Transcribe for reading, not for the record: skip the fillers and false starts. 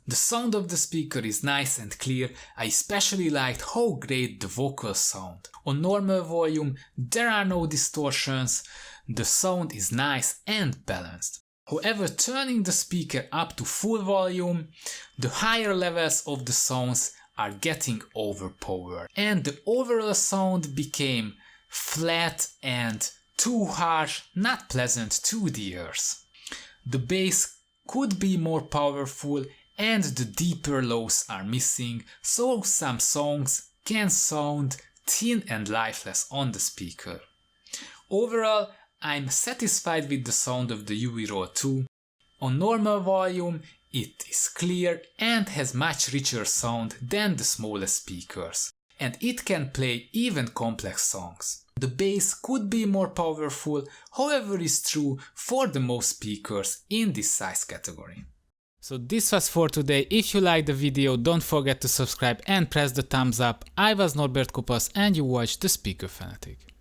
The sound of the speaker is nice and clear. I especially liked how great the vocals sound. On normal volume there are no distortions, the sound is nice and balanced. However, turning the speaker up to full volume, the higher levels of the sounds are getting overpowered and the overall sound became flat and too harsh, not pleasant to the ears. The bass could be more powerful and the deeper lows are missing, so some songs can sound thin and lifeless on the speaker. Overall, I'm satisfied with the sound of the UV Roll 2. On normal volume it is clear and has much richer sound than the smallest speakers, and it can play even complex songs. The bass could be more powerful, however is true for the most speakers in this size category. So this was for today. If you liked the video, don't forget to subscribe and press the thumbs up. I was Norbert Kopasz and you watched The Speaker Fanatic.